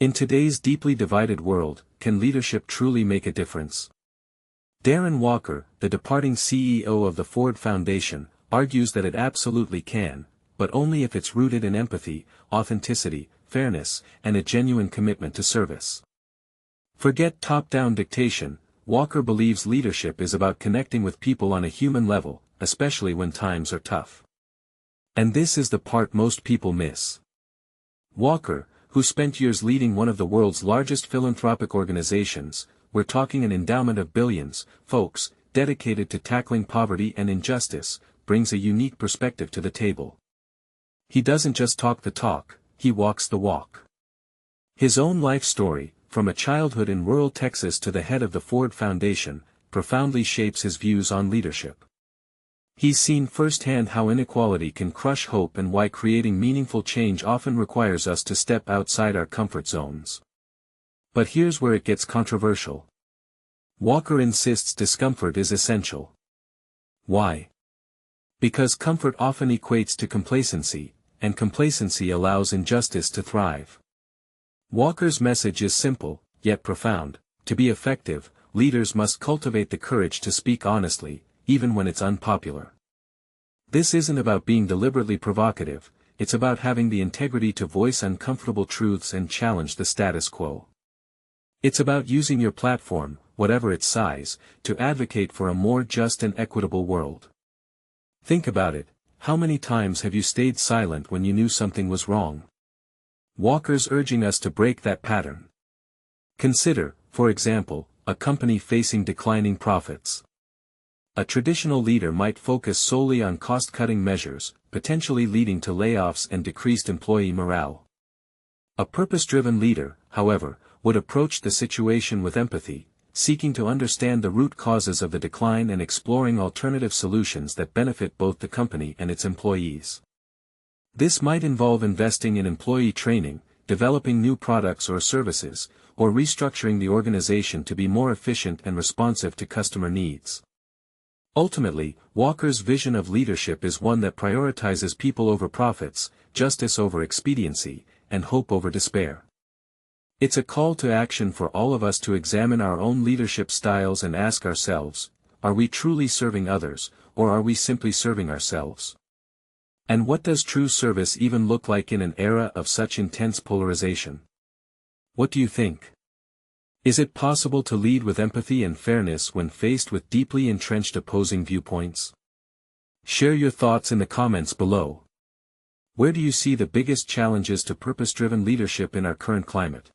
In today's deeply divided world, can leadership truly make a difference? Darren Walker, the departing CEO of the Ford Foundation, argues that it absolutely can, but only if it's rooted in empathy, authenticity, fairness, and a genuine commitment to service. Forget top-down dictation. Walker believes leadership is about connecting with people on a human level, especially when times are tough. And this is the part most people miss. Walker, who spent years leading one of the world's largest philanthropic organizations, we're talking an endowment of billions, folks, dedicated to tackling poverty and injustice, brings a unique perspective to the table. He doesn't just talk the talk, he walks the walk. His own life story, from a childhood in rural Texas to the head of the Ford Foundation, profoundly shapes his views on leadership. He's seen firsthand how inequality can crush hope and why creating meaningful change often requires us to step outside our comfort zones. But here's where it gets controversial. Walker insists discomfort is essential. Why? Because comfort often equates to complacency, and complacency allows injustice to thrive. Walker's message is simple, yet profound. To be effective, leaders must cultivate the courage to speak honestly, even when it's unpopular. This isn't about being deliberately provocative, it's about having the integrity to voice uncomfortable truths and challenge the status quo. It's about using your platform, whatever its size, to advocate for a more just and equitable world. Think about it, how many times have you stayed silent when you knew something was wrong? Walker's urging us to break that pattern. Consider, for example, a company facing declining profits. A traditional leader might focus solely on cost-cutting measures, potentially leading to layoffs and decreased employee morale. A purpose-driven leader, however, would approach the situation with empathy, seeking to understand the root causes of the decline and exploring alternative solutions that benefit both the company and its employees. This might involve investing in employee training, developing new products or services, or restructuring the organization to be more efficient and responsive to customer needs. Ultimately, Walker's vision of leadership is one that prioritizes people over profits, justice over expediency, and hope over despair. It's a call to action for all of us to examine our own leadership styles and ask ourselves, are we truly serving others, or are we simply serving ourselves? And what does true service even look like in an era of such intense polarization? What do you think? Is it possible to lead with empathy and fairness when faced with deeply entrenched opposing viewpoints? Share your thoughts in the comments below. Where do you see the biggest challenges to purpose-driven leadership in our current climate?